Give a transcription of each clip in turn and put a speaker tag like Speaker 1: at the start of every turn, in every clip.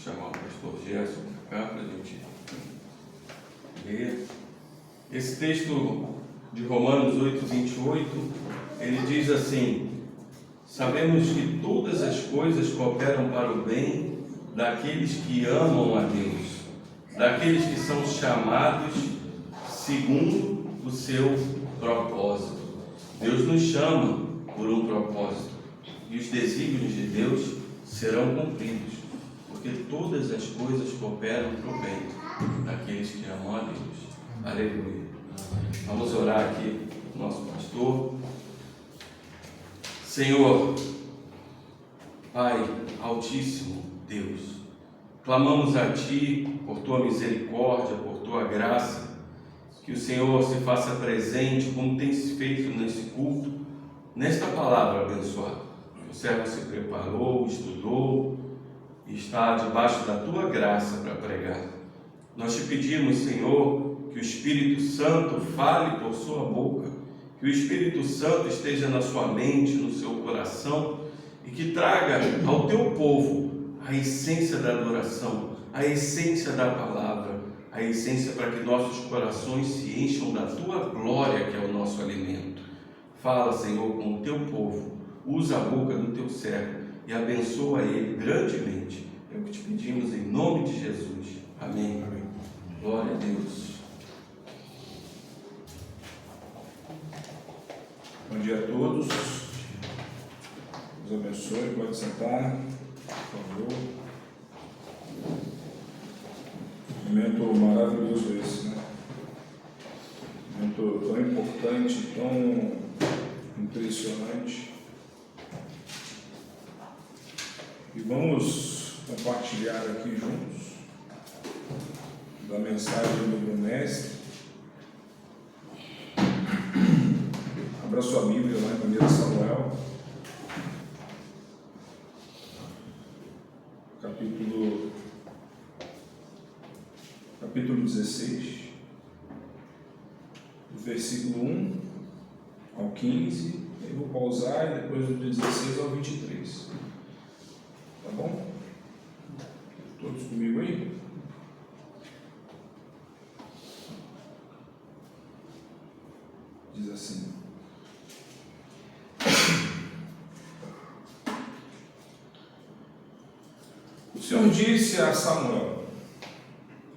Speaker 1: chamar o pastor Gerson para cá para a gente ler. Esse texto de Romanos 8:28, ele diz assim: sabemos que todas as coisas cooperam para o bem daqueles que amam a Deus, daqueles que são chamados segundo o seu propósito. Deus nos chama por um propósito e os desígnios de Deus serão cumpridos, porque todas as coisas cooperam para o bem daqueles que amam a Deus. Aleluia. Vamos orar aqui com o nosso pastor. Senhor, Pai Altíssimo, Deus, clamamos a Ti por Tua misericórdia, por Tua graça, que o Senhor se faça presente como tem se feito nesse culto, nesta palavra abençoada. O servo se preparou, estudou e está debaixo da Tua graça para pregar. Nós te pedimos, Senhor, que o Espírito Santo fale por sua boca, que o Espírito Santo esteja na sua mente, no seu coração e que traga ao teu povo a essência da adoração, a essência da palavra, a essência para que nossos corações se encham da tua glória, que é o nosso alimento. Fala, Senhor, com o teu povo, usa a boca do teu servo e abençoa ele grandemente. É o que te pedimos em nome de Jesus. Amém. Amém. Glória a Deus.
Speaker 2: Bom dia a todos. Deus abençoe. Pode sentar, por favor. Momento maravilhoso esse, né? Momento tão importante, tão impressionante. E vamos compartilhar aqui juntos da mensagem do mestre. Abra sua Bíblia lá em 1 Samuel, capítulo 16, do versículo 1 ao 15, eu vou pausar e depois do 16 ao 23. Tá bom? Todos comigo aí? Diz assim: o Senhor disse a Samuel: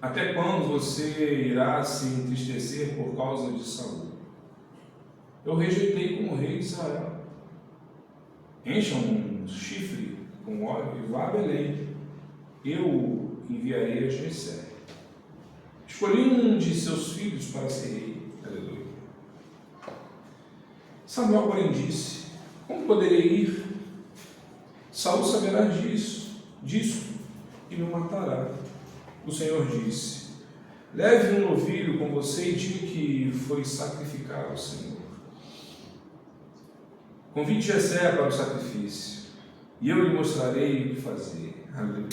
Speaker 2: até quando você irá se entristecer por causa de Saul? Eu rejeitei como rei de Israel. Encha um chifre com óleo e vá a Belém. Eu enviarei a Jessé. Escolhi um de seus filhos para ser rei. Aleluia. Samuel, porém, disse: como poderei ir? Saul saberá disso e me matará. O Senhor disse: leve um novilho com você e diga que foi sacrificar ao Senhor. Convide Jessé para o sacrifício, e eu lhe mostrarei o que fazer. Aleluia.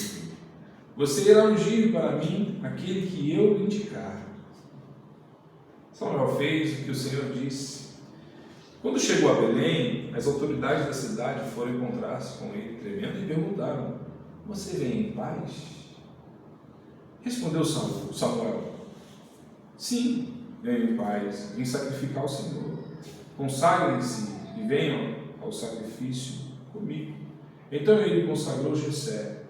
Speaker 2: Você irá ungir para mim aquele que eu lhe indicar. Samuel fez o que o Senhor disse. Quando chegou a Belém, as autoridades da cidade foram encontrar-se com ele, tremendo, e perguntaram: você vem em paz? Respondeu Samuel: sim, venho em paz, vim sacrificar ao Senhor. Consagrem-se e venham ao sacrifício comigo. Então ele consagrou Jessé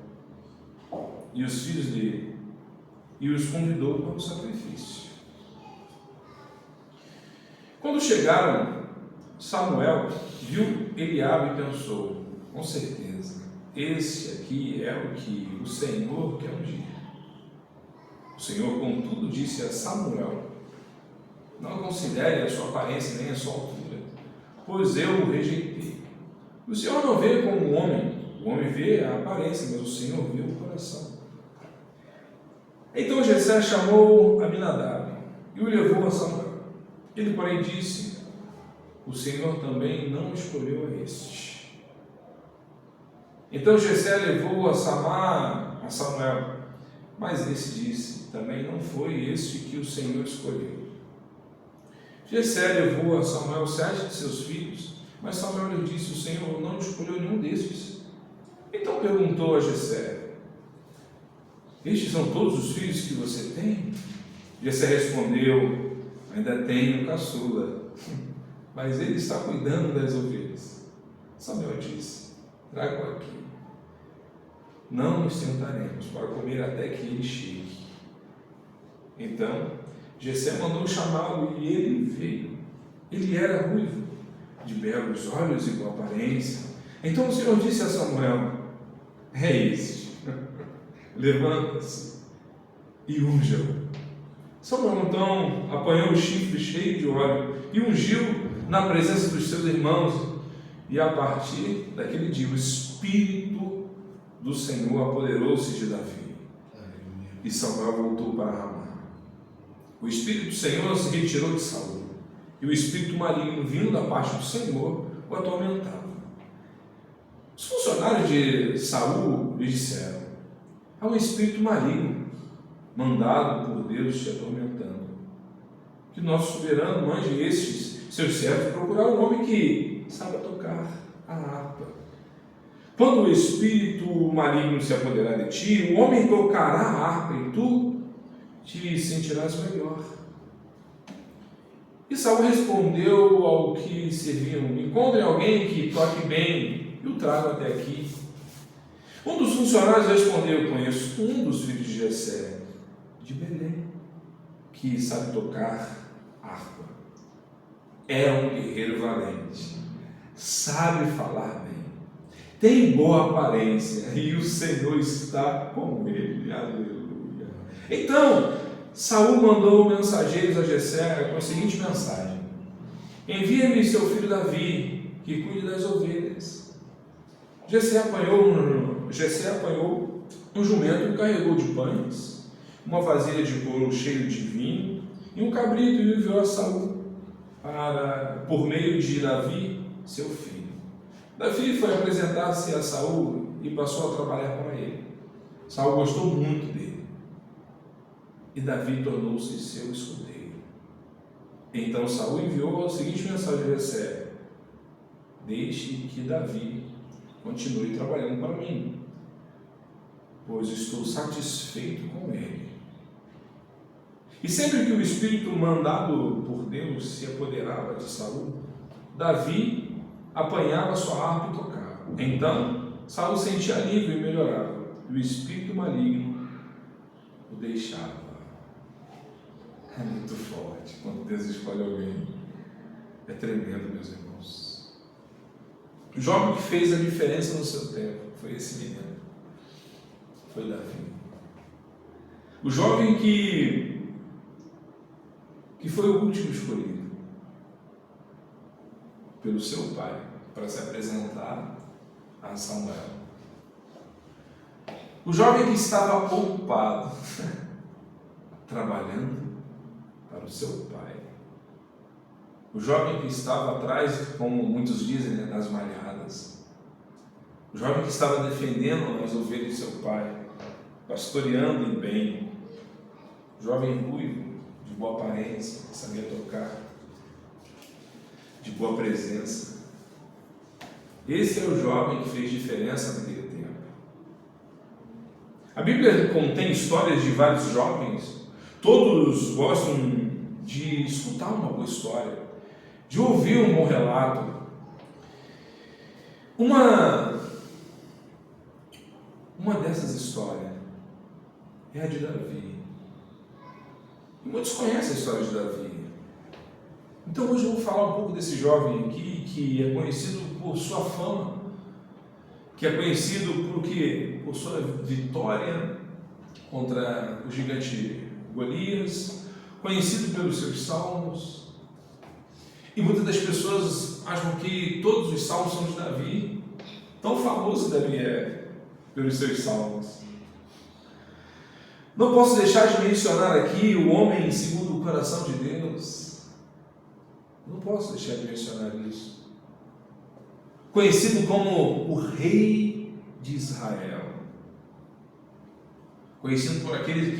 Speaker 2: e os filhos dele e os convidou para o sacrifício. Quando chegaram, Samuel viu Eliabe e pensou: com certeza, esse aqui é o que o Senhor quer ungir. O Senhor, contudo, disse a Samuel: não considere a sua aparência nem a sua altura, pois eu o rejeitei. O Senhor não vê como um homem, o homem vê a aparência, mas o Senhor vê o coração. Então Jessé chamou Aminadab e o levou a Samuel. Ele, porém, disse: o Senhor também não escolheu a este. Então Jessé levou a Samuel, mas esse disse: também não foi este que o Senhor escolheu. Jessé levou a Samuel 7 de seus filhos, mas Samuel lhe disse: o Senhor não escolheu nenhum destes. Então perguntou a Jessé: estes são todos os filhos que você tem? Jessé respondeu: ainda tenho um caçula, mas ele está cuidando das ovelhas. Samuel disse: traga-o aqui. Não nos sentaremos para comer até que ele chegue. Então Jessé mandou chamá-lo e ele veio. Ele era ruivo, de belos olhos e boa aparência. Então o Senhor disse a Samuel: é este, levanta-se e unja-o. Samuel então apanhou o chifre cheio de óleo e ungiu na presença dos seus irmãos. E a partir daquele dia o Espírito do Senhor apoderou-se de Davi. E Samuel voltou para Ramá. O Espírito do Senhor se retirou de Saul, e o espírito maligno vindo da parte do Senhor o atormentava. Os funcionários de Saul lhe disseram: há um espírito maligno mandado por Deus te atormentando. Que nosso soberano mande estes seus servos procurar um homem que saiba tocar a harpa. Quando o espírito maligno se apoderar de ti, o homem tocará a harpa e tu te sentirás melhor. E Saul respondeu ao que serviam: encontrem alguém que toque bem e o tragam até aqui. Um dos funcionários respondeu: conheço um dos filhos de Jessé, de Belém, que sabe tocar harpa. É um guerreiro valente, sabe falar bem, tem boa aparência e o Senhor está com ele. Aleluia. Então Saul mandou mensageiros a Jessé com a seguinte mensagem: envia-me seu filho Davi, que cuide das ovelhas. Jessé apanhou um jumento e carregou de pães, uma vasilha de couro cheio de vinho e um cabrito, e o enviou a Saul por meio de Davi, seu filho. Davi foi apresentar-se a Saul e passou a trabalhar para ele. Saul gostou muito dele, e Davi tornou-se seu escudeiro. Então Saul enviou a seguinte mensagem a Jessé: deixe que Davi continue trabalhando para mim, pois estou satisfeito com ele. E sempre que o espírito mandado por Deus se apoderava de Saul, Davi apanhava sua harpa e tocava. Então Saul sentia alívio e melhorava, e o espírito maligno o deixava. É muito forte quando Deus escolhe alguém. É tremendo, meus irmãos. O jovem que fez a diferença no seu tempo foi esse menino. Foi Davi. O jovem que foi o último escolhido pelo seu pai para se apresentar a Samuel. O jovem que estava ocupado trabalhando para o seu pai. O jovem que estava atrás, como muitos dizem, das malhadas. O jovem que estava defendendo as ovelhas de seu pai, pastoreando em bem. O jovem ruivo, de boa aparência, que sabia tocar, de boa presença. Esse é o jovem que fez diferença naquele tempo. A Bíblia contém histórias de vários jovens. Todos gostam de escutar uma boa história, de ouvir um bom relato. Uma dessas histórias é a de Davi. E muitos conhecem a história de Davi. Então hoje eu vou falar um pouco desse jovem aqui, que é conhecido por sua fama, que é conhecido por quê? Por sua vitória contra o gigante Golias, conhecido pelos seus salmos. E muitas das pessoas acham que todos os salmos são de Davi. Tão famoso Davi é pelos seus salmos. Não posso deixar de mencionar aqui o homem segundo o coração de Deus. Não posso deixar de mencionar isso. Conhecido como o Rei de Israel. Conhecido por aquele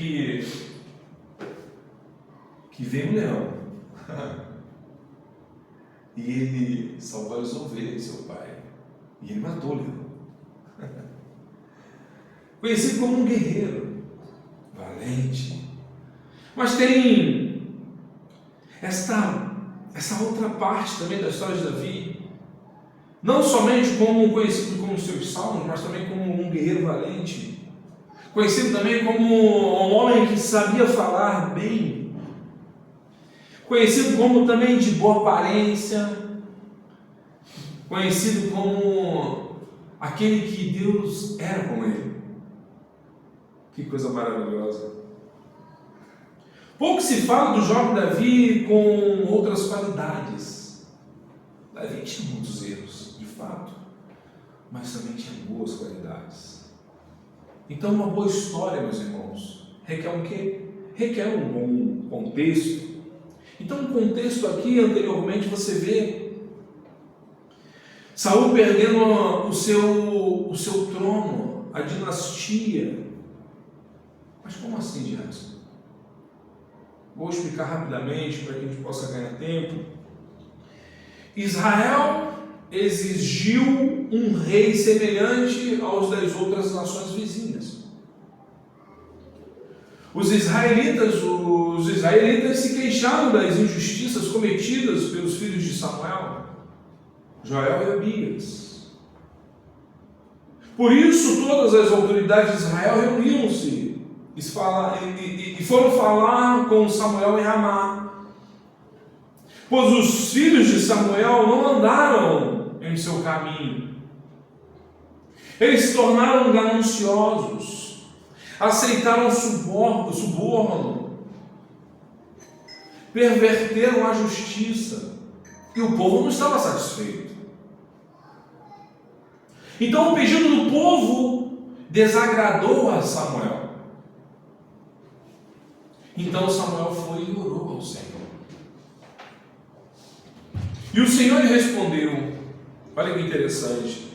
Speaker 2: que veio um leão. E ele salvou as ovelhas de seu pai. E ele matou o leão. Conhecido como um guerreiro. valente. Mas tem essa outra parte também da história de Davi, não somente como conhecido como seus salmos, mas também como um guerreiro valente, conhecido também como um homem que sabia falar bem, conhecido como também de boa aparência, conhecido como aquele que Deus era com ele. Que coisa maravilhosa. Pouco se fala do jovem Davi com outras qualidades. Davi tinha muitos erros, de fato, mas também tinha boas qualidades. Então, uma boa história, meus irmãos, requer o quê? Requer um bom contexto. Então, o contexto aqui, anteriormente, você vê Saul perdendo o seu trono, a dinastia. Mas como assim, Jadson? Vou explicar rapidamente para que a gente possa ganhar tempo. Israel exigiu um rei semelhante aos das outras nações vizinhas. Os israelitas se queixaram das injustiças cometidas pelos filhos de Samuel, Joel e Abias. Por isso, todas as autoridades de Israel reuniram-se e foram falar com Samuel em Ramá. Pois os filhos de Samuel não andaram em seu caminho. Eles se tornaram gananciosos, aceitaram suborno, perverteram a justiça, e o povo não estava satisfeito. Então o pedido do povo desagradou a Samuel. Então Samuel foi e orou ao Senhor. E o Senhor lhe respondeu, olha que interessante: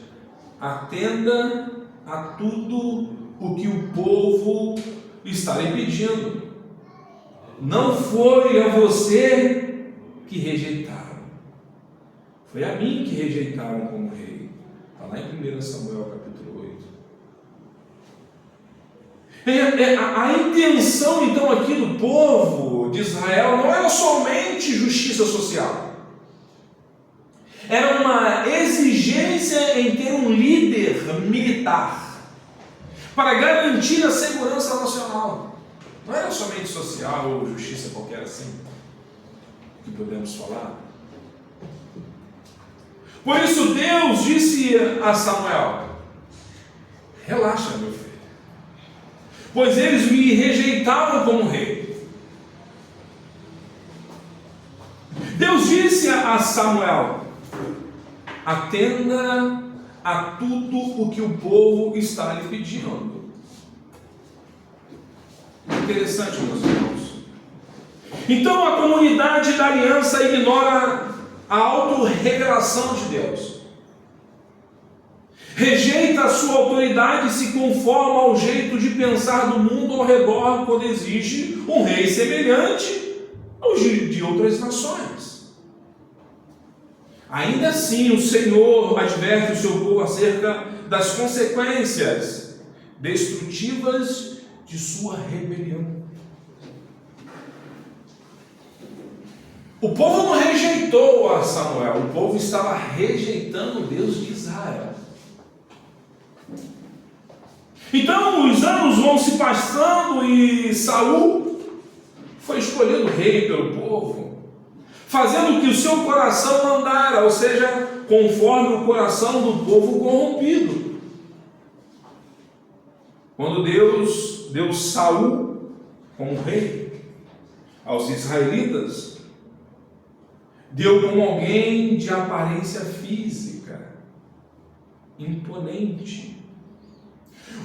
Speaker 2: atenda a tudo o que o povo está lhe pedindo. Não foi a você que rejeitaram, foi a mim que rejeitaram como rei. Está lá em 1 Samuel capítulo 8. A intenção então aqui do povo de Israel não era somente justiça social. Era uma exigência em ter um líder militar para garantir a segurança nacional. Não era somente social ou justiça qualquer assim que podemos falar. Por isso Deus disse a Samuel: relaxa, meu filho, pois eles me rejeitaram como rei. Deus disse a Samuel: atenda a tudo o que o povo está lhe pedindo. Interessante, meus irmãos. Então a comunidade da aliança ignora a autorrevelação de Deus, rejeita a sua autoridade e se conforma ao jeito de pensar do mundo ao redor quando exige um rei semelhante aos de outras nações. Ainda assim, o Senhor adverte o seu povo acerca das consequências destrutivas de sua rebelião. O povo não rejeitou a Samuel, o povo estava rejeitando o Deus de Israel. Então os anos vão se passando e Saul foi escolhido rei pelo povo, fazendo o que o seu coração mandara, ou seja, conforme o coração do povo corrompido. Quando Deus deu Saul como rei aos israelitas, deu como alguém de aparência física, imponente.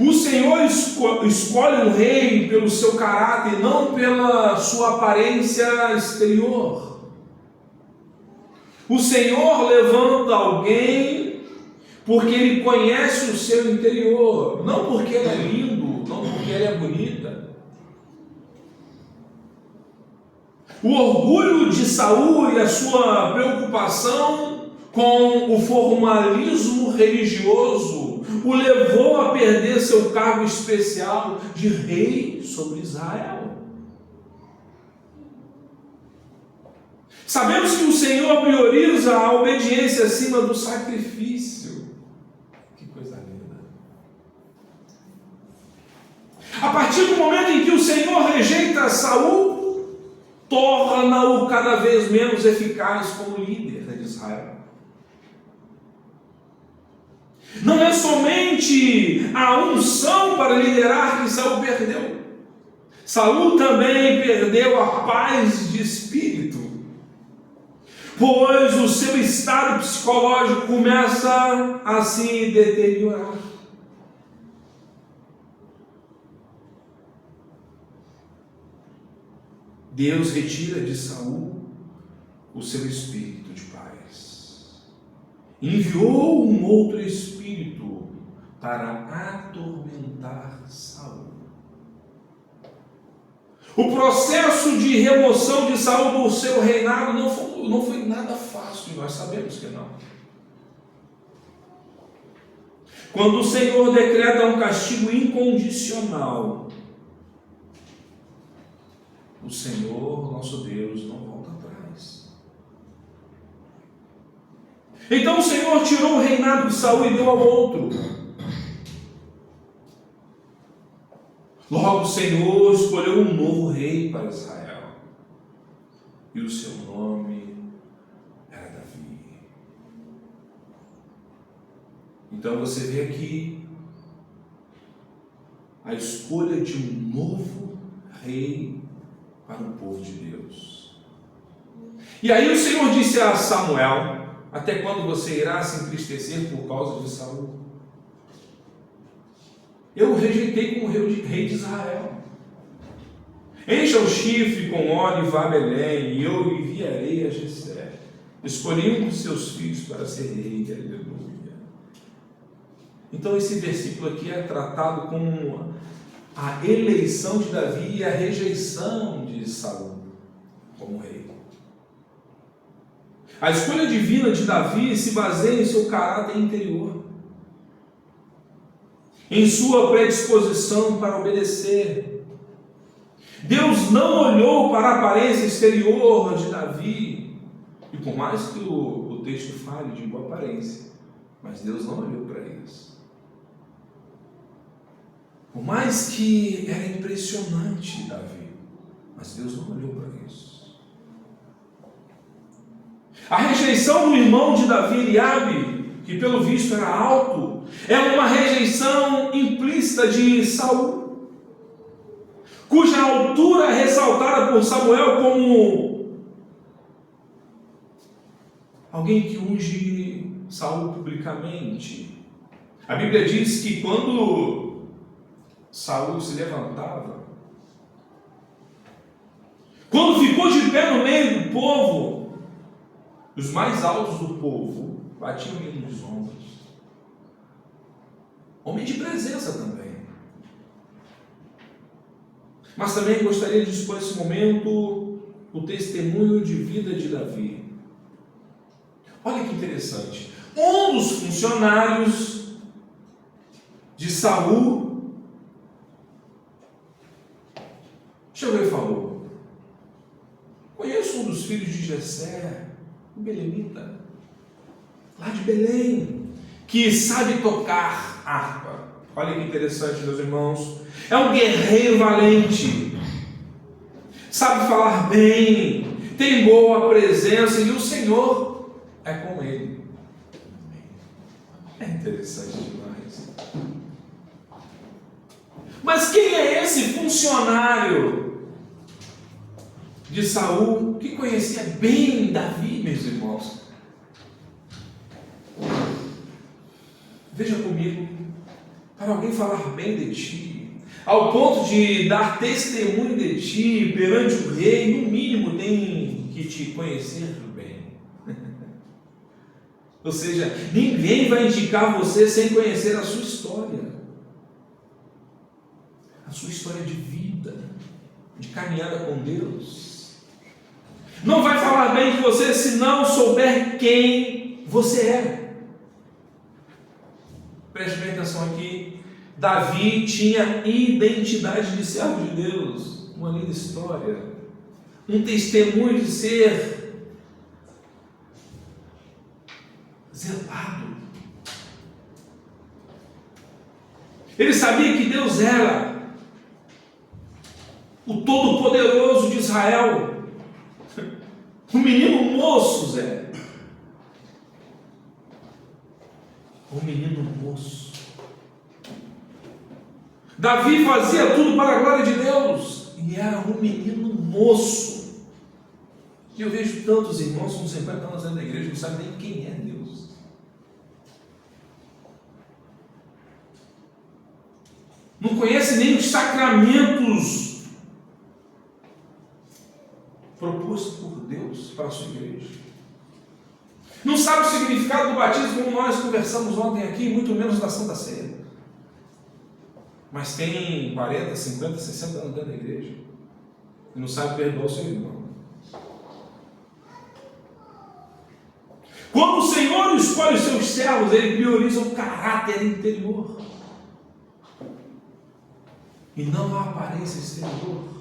Speaker 2: O Senhor escolhe um rei pelo seu caráter, não pela sua aparência exterior. O Senhor levanta alguém porque Ele conhece o seu interior, não porque ele é lindo, não porque ele é bonita. O orgulho de Saul e a sua preocupação com o formalismo religioso o levou a perder seu cargo especial de rei sobre Israel. Sabemos que o Senhor prioriza a obediência acima do sacrifício. Que coisa linda. A partir do momento em que o Senhor rejeita Saul, torna-o cada vez menos eficaz como líder de Israel. Não é somente a unção para liderar que Saul perdeu. Saul também perdeu a paz de espírito, pois o seu estado psicológico começa a se deteriorar. Deus retira de Saul o seu espírito de paz. Enviou um outro espírito para atormentar Saul. O processo de remoção de Saul do seu reinado não foi nada fácil, nós sabemos que não. Quando o Senhor decreta um castigo incondicional, o Senhor, nosso Deus, não volta atrás. Então o Senhor tirou o reinado de Saul e deu ao outro. Logo o Senhor escolheu um novo rei para Israel, e o seu nome era Davi. Então você vê aqui a escolha de um novo rei para o povo de Deus. E aí o Senhor disse a Samuel: até quando você irá se entristecer por causa de Saul? Eu o rejeitei como rei de Israel. Encha o chifre com óleo e vá a Belém, e eu enviarei a Jessé. Escolhi um dos seus filhos para ser rei. Aleluia. Então esse versículo aqui é tratado como a eleição de Davi e a rejeição de Saul como rei. A escolha divina de Davi se baseia em seu caráter interior, em sua predisposição para obedecer. Deus não olhou para a aparência exterior de Davi, e por mais que o texto fale de boa aparência, mas Deus não olhou para isso. Por mais que era impressionante Davi, mas Deus não olhou para isso. A rejeição do irmão de Davi, Eliabe, que pelo visto era alto, é uma rejeição implícita de Saul, cuja altura é ressaltada por Samuel como alguém que unge Saul publicamente. A Bíblia diz que quando Saul se levantava, quando ficou de pé no meio do povo, os mais altos do povo batiam ele nos ombros. Homem de presença também. Mas também gostaria de expor nesse momento o testemunho de vida de Davi. Olha que interessante. Um dos funcionários de Saul chegou e falou: conheço um dos filhos de Jessé, o belemita, lá de Belém, que sabe tocar harpa. Olha que interessante, meus irmãos. É um guerreiro valente, sabe falar bem, tem boa presença, e o Senhor é com ele. É interessante demais. Mas quem é esse funcionário de Saul que conhecia bem Davi, meus irmãos? Veja comigo, para alguém falar bem de ti, ao ponto de dar testemunho de ti perante o rei, no mínimo tem que te conhecer bem. Ou seja, ninguém vai indicar você sem conhecer a sua história de vida, de caminhada com Deus. Não vai falar bem de você se não souber quem você é. Preste bem atenção aqui. Davi tinha identidade de servo de Deus. Uma linda história. Um testemunho de ser zelado. Ele sabia que Deus era o Todo-Poderoso de Israel. Um menino moço, Zé. Um menino moço. Davi fazia tudo para a glória de Deus. E era um menino moço. E eu vejo tantos irmãos com 50 anos dentro da igreja que não sabem nem quem é Deus. Não conhece nem os sacramentos propostos por Deus para a sua igreja. Não sabe o significado do batismo, como nós conversamos ontem aqui, muito menos da Santa Ceia. Mas tem 40, 50, 60 anos dentro da igreja e não sabe perdoar o seu irmão. Quando o Senhor escolhe os seus servos, Ele prioriza o caráter interior e não a aparência exterior.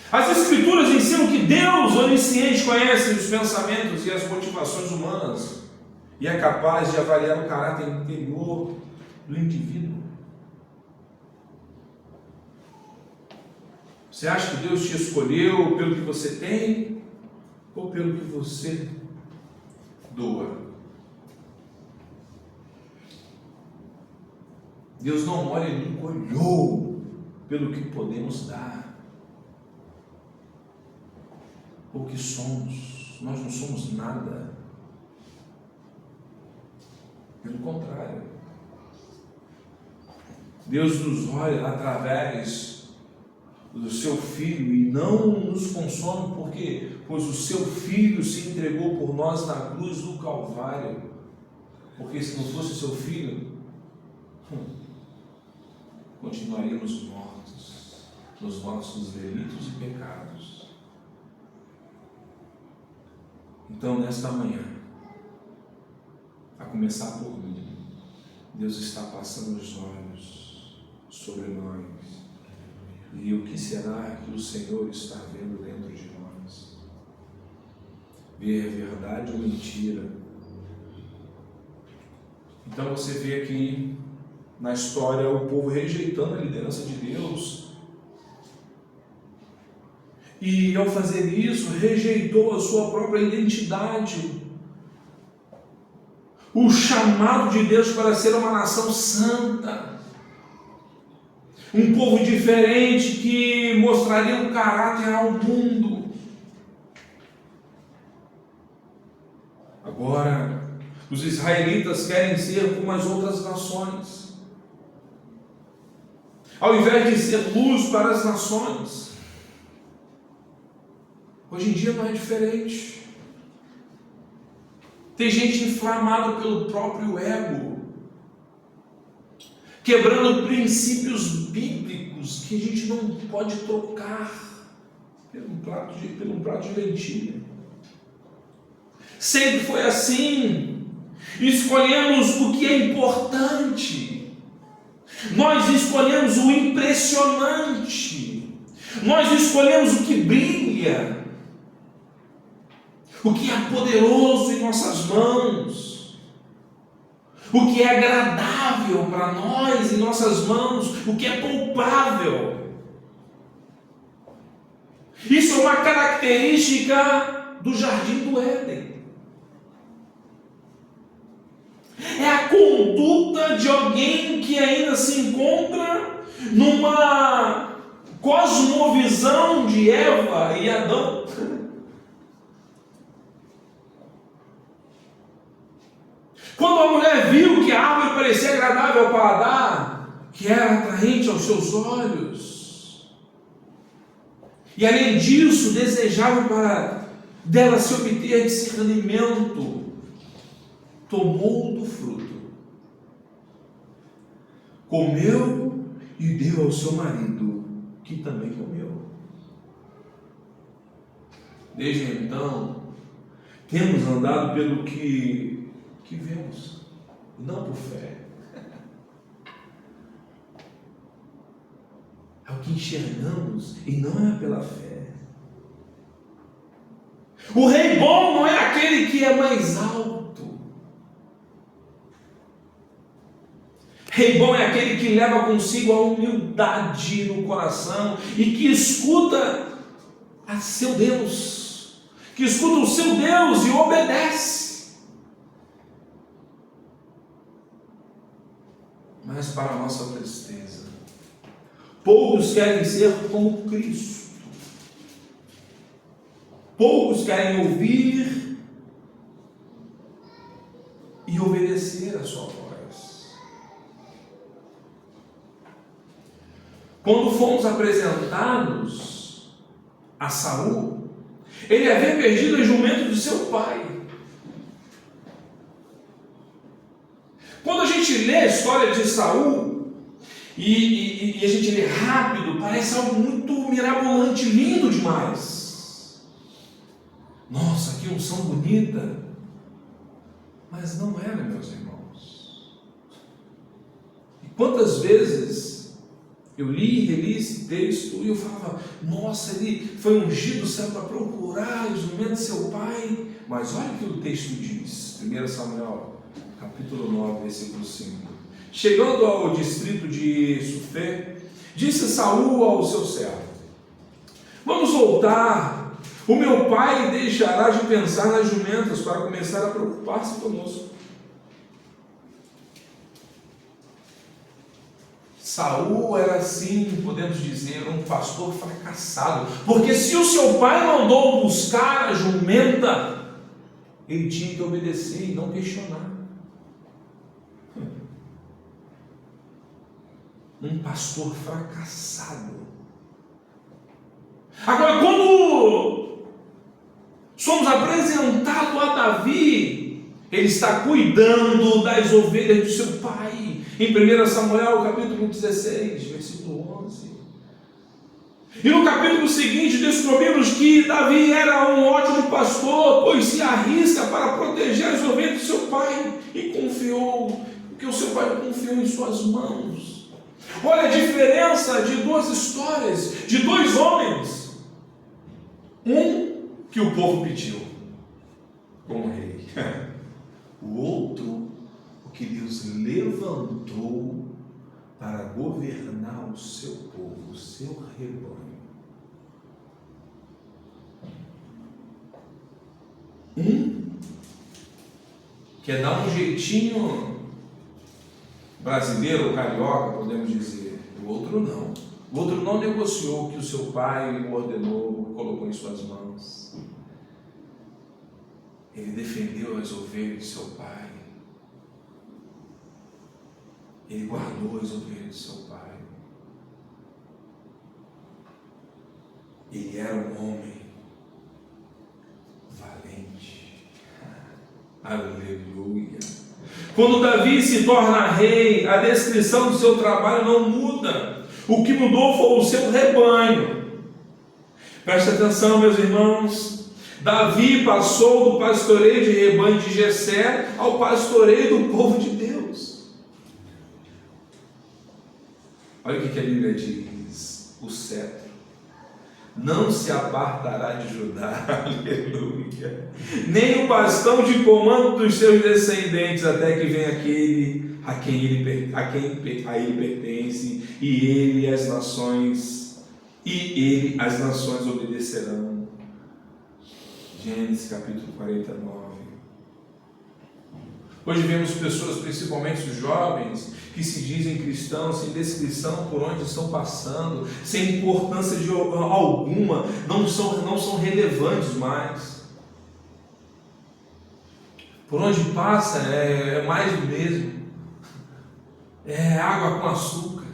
Speaker 2: As Escrituras ensinam que Deus, onisciente, conhece os pensamentos e as motivações humanas e é capaz de avaliar o caráter interior do indivíduo. Você acha que Deus te escolheu pelo que você tem ou pelo que você doa? Deus não olha e nunca olhou pelo que podemos dar ou que somos. Nós não somos nada. Pelo contrário, Deus nos olha através do seu Filho e não nos consome, porque pois o seu Filho se entregou por nós na cruz do Calvário. Porque se não fosse o seu Filho, continuaríamos mortos nos nossos delitos e pecados. Então, nesta manhã, a começar por mim, Deus está passando os olhos sobre nós. E o que será que o Senhor está vendo dentro de nós? Ver verdade ou mentira? Então você vê aqui na história o povo rejeitando a liderança de Deus. E ao fazer isso, rejeitou a sua própria identidade. O chamado de Deus para ser uma nação santa. Um povo diferente que mostraria um caráter ao mundo. Agora, os israelitas querem ser como as outras nações. Ao invés de ser luz para as nações. Hoje em dia não é diferente. Tem gente inflamada pelo próprio ego, quebrando princípios bíblicos que a gente não pode trocar pelo um prato de lentilha. Sempre foi assim. Escolhemos o que é importante. Nós escolhemos o impressionante. Nós escolhemos o que brilha. O que é poderoso em nossas mãos, o que é agradável para nós em nossas mãos, o que é poupável. Isso é uma característica do jardim do Éden. É a conduta de alguém que ainda se encontra numa cosmovisão de Eva e Adão. Quando a mulher viu que a árvore parecia agradável ao paladar, que era atraente aos seus olhos, e além disso desejava para dela se obter discernimento, tomou do fruto, comeu e deu ao seu marido, que também comeu. Desde então, temos andado pelo que que vemos, não por fé. É o que enxergamos e não é pela fé. O rei bom não é aquele que é mais alto. Rei bom é aquele que leva consigo a humildade no coração e que escuta a seu Deus, que escuta o seu Deus e obedece. Mas para a nossa tristeza, poucos querem ser como Cristo. Poucos querem ouvir e obedecer a sua voz. Quando fomos apresentados a Saul, ele havia perdido a jumento de seu pai. Quando a gente lê a história de Saul, e a gente lê rápido, parece algo muito mirabolante, lindo demais. Nossa, que unção bonita! Mas não era, meus irmãos. E quantas vezes eu li e reli esse texto e eu falava, nossa, ele foi ungido do céu para procurar o jumento de seu pai. Mas olha o que o texto diz, 1 Samuel, capítulo 9, versículo 5. Chegando ao distrito de Sufé, disse Saul ao seu servo: vamos voltar. O meu pai deixará de pensar nas jumentas para começar a preocupar-se conosco. Saul era, assim, podemos dizer, um pastor fracassado, porque se o seu pai mandou buscar a jumenta, ele tinha que obedecer e não questionar. Um pastor fracassado. Agora, quando somos apresentados a Davi, ele está cuidando das ovelhas do seu pai. Em 1 Samuel, capítulo 16, versículo 11. E no capítulo seguinte descobrimos que Davi era um ótimo pastor, pois se arrisca para proteger as ovelhas do seu pai e confiou, porque o seu pai confiou em suas mãos. Olha a diferença de duas histórias, de dois homens. Um que o povo pediu como rei, o outro o que Deus levantou para governar o seu povo, o seu rebanho. Um quer dar um jeitinho brasileiro ou carioca, podemos dizer, o outro não. O outro não negociou o que o seu pai ordenou, colocou em suas mãos. Ele defendeu as ovelhas de seu pai. Ele guardou as ovelhas de seu pai. Ele era um homem valente. Aleluia. Quando Davi se torna rei, a descrição do seu trabalho não muda. O que mudou foi o seu rebanho. Presta atenção, meus irmãos. Davi passou do pastoreio de rebanho de Jessé ao pastoreio do povo de Deus. Olha o que a Bíblia diz: o cetro não se apartará de Judá, aleluia, nem o bastão de comando dos seus descendentes, até que venha aquele a ele pertence, e ele as nações obedecerão. Gênesis capítulo 49. Hoje vemos pessoas, principalmente os jovens, que se dizem cristãos, sem descrição por onde estão passando, sem importância alguma, não são relevantes mais. Por onde passa é mais do mesmo. É água com açúcar.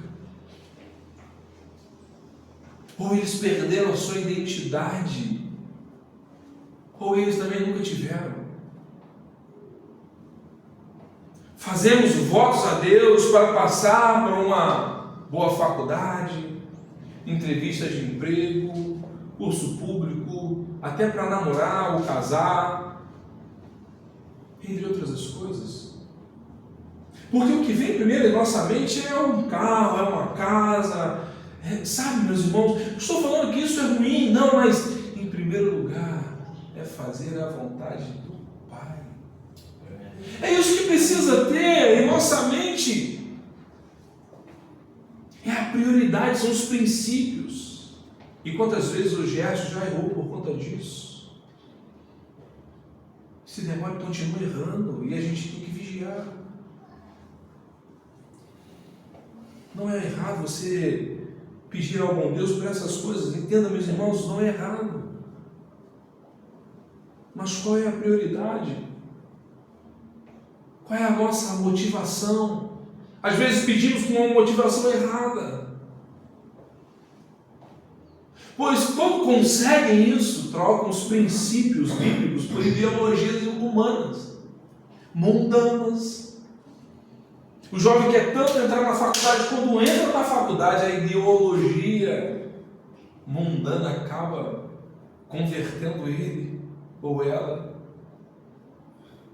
Speaker 2: Ou eles perderam a sua identidade, ou eles também nunca tiveram. Fazemos votos a Deus para passar por uma boa faculdade, entrevista de emprego, curso público, até para namorar ou casar. entre outras coisas. Porque o que vem primeiro em nossa mente é um carro, é uma casa, sabe, meus irmãos? Estou falando que isso é ruim, não, mas em primeiro lugar é fazer a vontade do Pai. É isso que precisa ter em nossa mente. É a prioridade, são os princípios. E quantas vezes o Gerson já errou por conta disso? Esse demônio continua errando e a gente tem que vigiar. Não é errado você pedir ao bom Deus por essas coisas. Entenda, meus irmãos, não é errado. Mas qual é a prioridade? Qual é a nossa motivação? Às vezes pedimos com uma motivação errada. Pois quando conseguem isso, trocam os princípios bíblicos por ideologias humanas, mundanas. O jovem quer tanto entrar na faculdade, quando entra na faculdade, a ideologia mundana acaba convertendo ele ou ela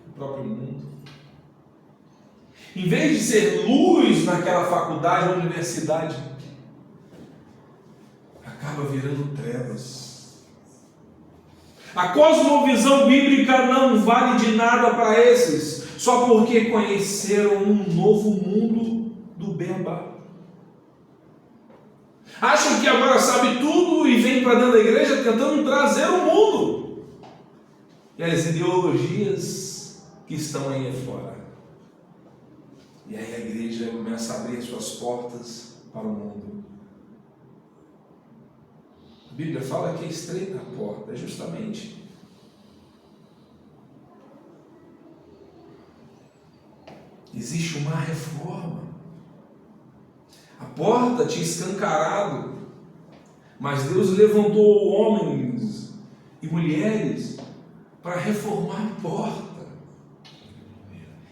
Speaker 2: para o próprio mundo. Em vez de ser luz naquela faculdade ou universidade, acaba virando trevas. A cosmovisão bíblica não vale de nada para esses, só porque conheceram um novo mundo do beabá. Acham que agora sabe tudo e vem para dentro da igreja tentando trazer o mundo e as ideologias que estão aí fora. E aí a igreja começa a abrir suas portas para o mundo. A Bíblia fala que é estreita a porta, é justamente. Existe uma reforma. A porta tinha escancarado, mas Deus levantou homens e mulheres para reformar a porta.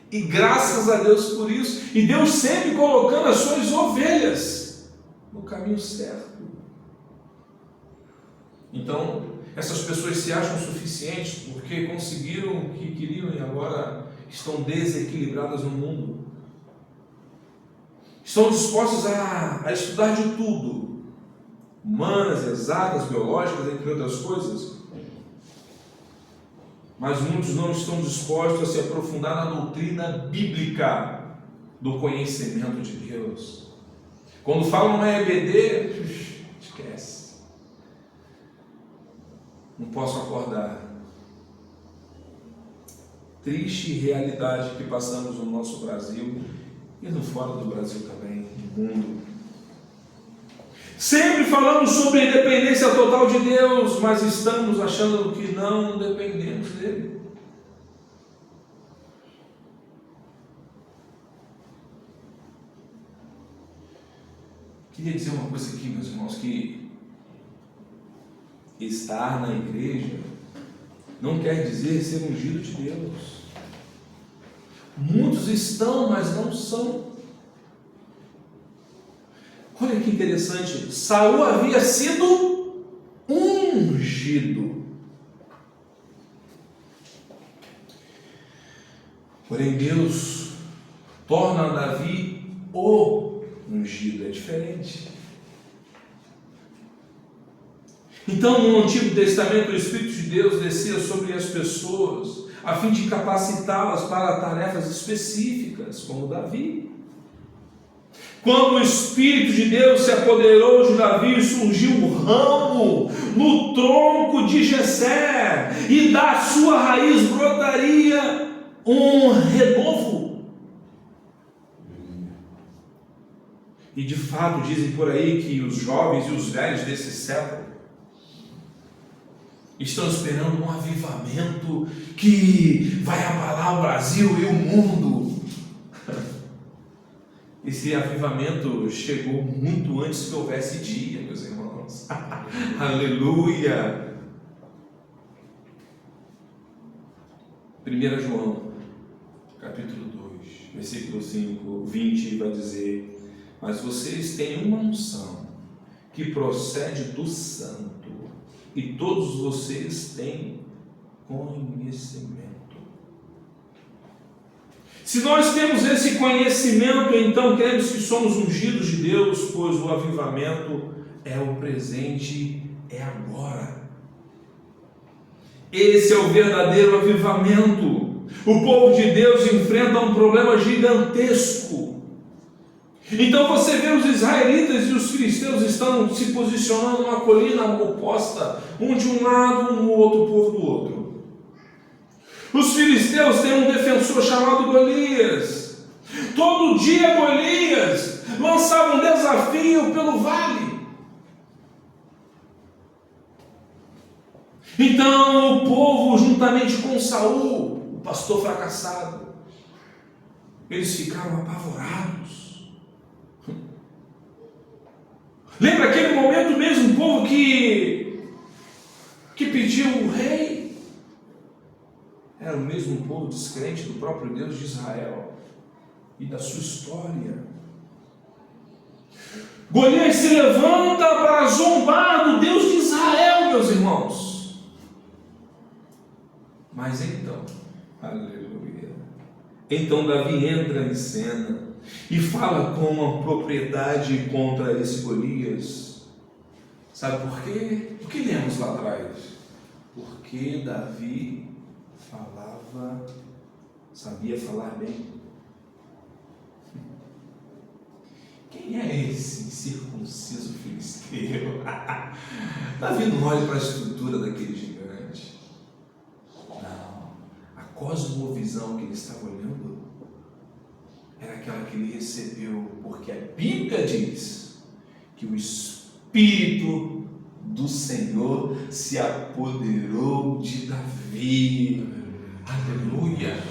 Speaker 2: E graças a Deus por isso. E Deus sempre colocando as suas ovelhas no caminho certo. Então, essas pessoas se acham suficientes porque conseguiram o que queriam e agora estão desequilibradas no mundo. Estão dispostos a estudar de tudo. Humanas, exatas, biológicas, entre outras coisas. Mas muitos não estão dispostos a se aprofundar na doutrina bíblica do conhecimento de Deus. Quando falam na EBD, esquece. Não posso acordar. Triste realidade que passamos no nosso Brasil e no fora do Brasil também, no mundo. Sempre falamos sobre a independência total de Deus, mas estamos achando que não dependemos dele. Queria dizer uma coisa aqui, meus irmãos, que estar na igreja não quer dizer ser ungido de Deus. Muitos estão, mas não são. Olha que interessante, Saul havia sido ungido. Porém, Deus torna Davi o ungido, é diferente. Então, no Antigo Testamento, o Espírito de Deus descia sobre as pessoas, a fim de capacitá-las para tarefas específicas, como Davi. Quando o Espírito de Deus se apoderou de Davi, surgiu um ramo no tronco de Jessé, e da sua raiz brotaria um renovo. E de fato dizem por aí que os jovens e os velhos desse século estão esperando um avivamento que vai abalar o Brasil e o mundo. Esse avivamento chegou muito antes que houvesse dia, meus irmãos. Aleluia! 1 João, capítulo 2, versículo 20, vai dizer: mas vocês têm uma unção que procede do Santo, e todos vocês têm conhecimento. Se nós temos esse conhecimento, então cremos que somos ungidos de Deus, pois o avivamento é o presente, é agora. Esse é o verdadeiro avivamento. O povo de Deus enfrenta um problema gigantesco. Então você vê os israelitas e os filisteus estão se posicionando numa colina oposta, um de um lado, um outro povo do outro. Os filisteus têm um defensor chamado Golias. Todo dia Golias lançava um desafio pelo vale. Então o povo, juntamente com Saul, o pastor fracassado, eles ficaram apavorados. Lembra aquele momento mesmo, o povo que pediu o rei? Era o mesmo povo descrente do próprio Deus de Israel e da sua história. Golias se levanta para zombar do Deus de Israel, meus irmãos. Mas então, aleluia, então Davi entra em cena e fala com uma propriedade contra esse Golias. Sabe por quê? O que lemos lá atrás? Porque Davi sabia falar bem. Quem é esse incircunciso filisteu? Davi não olha para a estrutura daquele gigante. Não, a cosmovisão que ele estava olhando era aquela que ele recebeu, porque a Bíblia diz que o Espírito do Senhor se apoderou de Davi. Aleluia!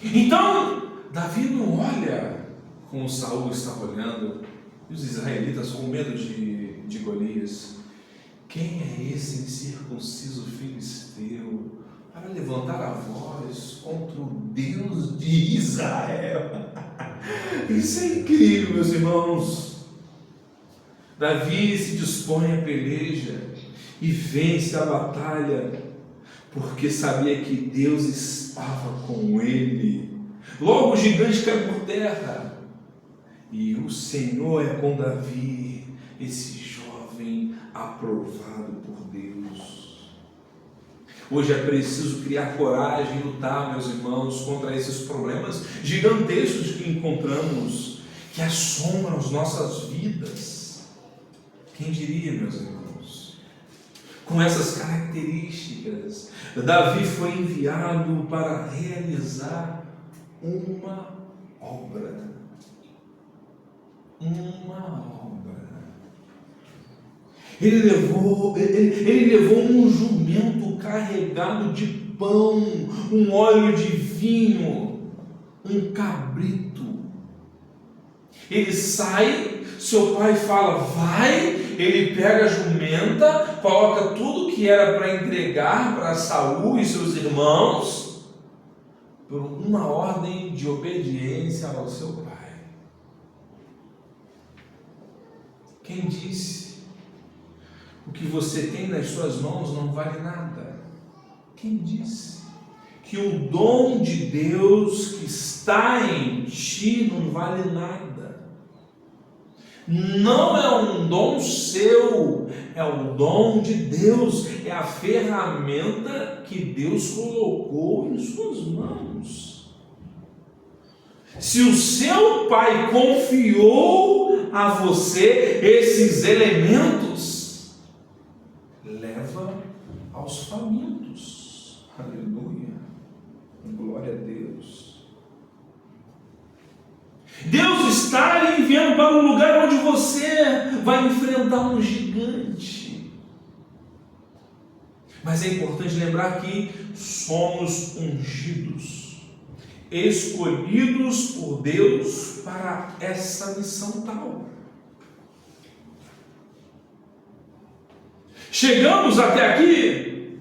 Speaker 2: Então, Davi não olha como Saul estava olhando, e os israelitas com medo de Golias. Quem é esse incircunciso filisteu para levantar a voz contra o Deus de Israel? Isso é incrível, meus irmãos. Davi se dispõe à peleja e vence a batalha, porque sabia que Deus estava com ele. Logo o gigante cai por terra, e o Senhor é com Davi, esse jovem aprovado por Deus. Hoje é preciso criar coragem e lutar, meus irmãos, contra esses problemas gigantescos que encontramos, que assombram as nossas vidas. Quem diria, meus irmãos? Com essas características, Davi foi enviado para realizar uma obra. Ele levou um jumento carregado de pão, um óleo de vinho, um cabrito. Ele sai, seu pai fala, vai. Ele pega a jumenta, coloca tudo que era para entregar para Saul e seus irmãos, por uma ordem de obediência ao seu pai. Quem disse? O que você tem nas suas mãos não vale nada. Quem disse? Que o dom de Deus que está em ti não vale nada. Não é um dom seu, é o dom de Deus, é a ferramenta que Deus colocou em suas mãos. Se o seu pai confiou a você esses elementos, leva aos famintos. Aleluia, glória a Deus. Deus está lhe enviando para um lugar onde você vai enfrentar um gigante. Mas é importante lembrar que somos ungidos, escolhidos por Deus para essa missão tal. Chegamos até aqui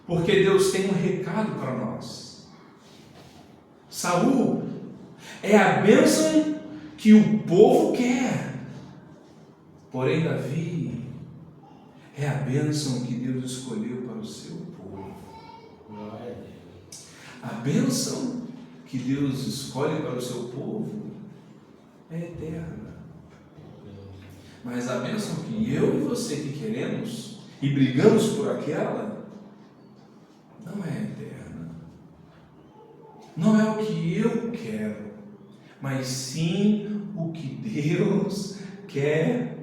Speaker 2: porque Deus tem um recado para nós. Saul é a bênção que o povo quer. Porém, Davi é a bênção que Deus escolheu para o seu povo. A bênção que Deus escolhe para o seu povo é eterna. Mas a bênção que eu e você que queremos e brigamos por aquela, não é eterna. Não é o que eu quero, mas sim o que Deus quer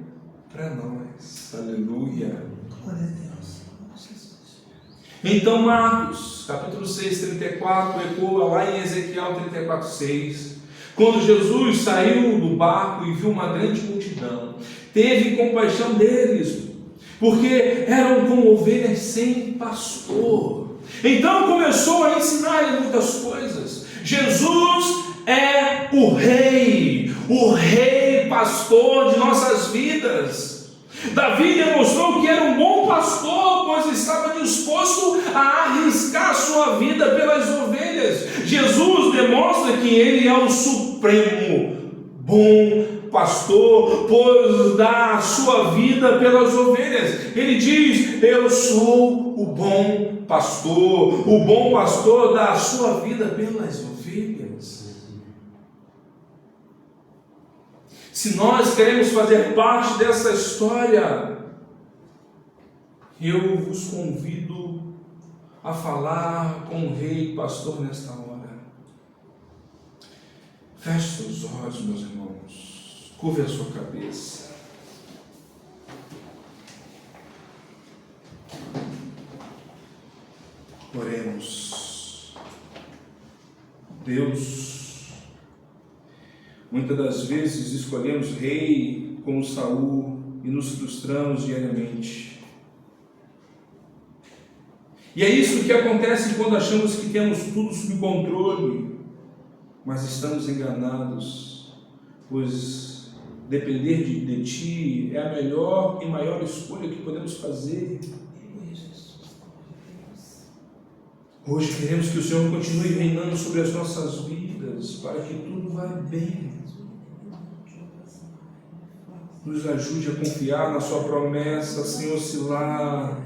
Speaker 2: para nós. Aleluia.
Speaker 3: Glória a Deus.
Speaker 2: Então Marcos, capítulo 6, 34, ecoa lá em Ezequiel 34, 6. Quando Jesus saiu do barco e viu uma grande multidão, teve compaixão deles, porque eram como ovelhas sem pastor. Então começou a ensinar-lhe muitas coisas. Jesus é o rei pastor de nossas vidas. Davi demonstrou que era um bom pastor, pois estava disposto a arriscar sua vida pelas ovelhas. Jesus demonstra que ele é o supremo bom pastor, pois dá a sua vida pelas ovelhas. Ele diz: eu sou o bom pastor. O bom pastor dá a sua vida pelas ovelhas. Se nós queremos fazer parte dessa história, eu vos convido a falar com o rei pastor nesta hora. Feche seus olhos, meus irmãos. Curve a sua cabeça. Oremos. Deus, muitas das vezes escolhemos rei como Saul e nos frustramos diariamente. E é isso que acontece quando achamos que temos tudo sob controle, mas estamos enganados, pois depender de Ti é a melhor e maior escolha que podemos fazer. Hoje queremos que o Senhor continue reinando sobre as nossas vidas, para que tudo vá bem. Nos ajude a confiar na Sua promessa, sem oscilar,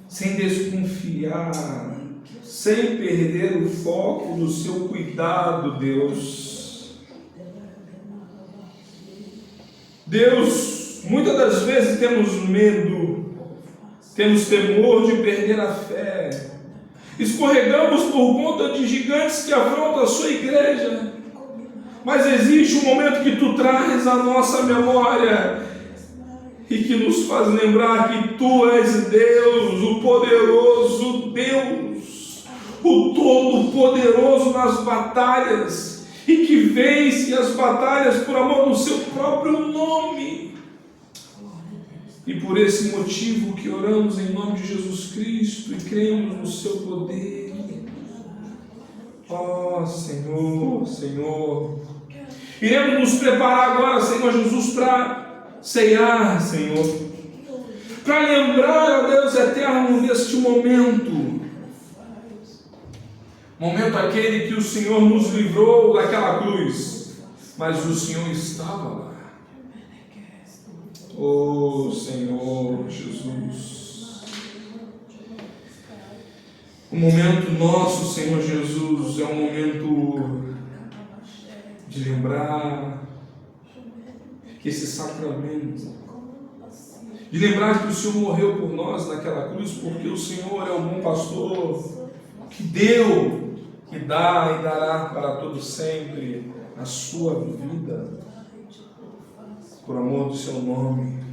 Speaker 2: sem desconfiar, sem perder o foco do Seu cuidado, Deus. Deus, muitas das vezes temos medo, temos temor de perder a fé. Escorregamos por conta de gigantes que afrontam a sua igreja. Mas existe um momento que Tu traz à nossa memória e que nos faz lembrar que Tu és Deus, o poderoso Deus, o todo-poderoso nas batalhas, e que vence as batalhas por amor do Seu próprio nome. E por esse motivo que oramos em nome de Jesus Cristo e cremos no Seu poder. Ó Senhor, Senhor, iremos nos preparar agora, Senhor Jesus, para ceiar, Senhor, para lembrar, ó Deus eterno, deste momento aquele que o Senhor nos livrou daquela cruz, mas o Senhor estava lá. Oh Senhor Jesus, o momento nosso, Senhor Jesus, é um momento de lembrar que esse sacramento, de lembrar que o Senhor morreu por nós naquela cruz, porque o Senhor é o bom pastor que deu, que dá e dará para todos sempre a sua vida, por amor do Seu nome.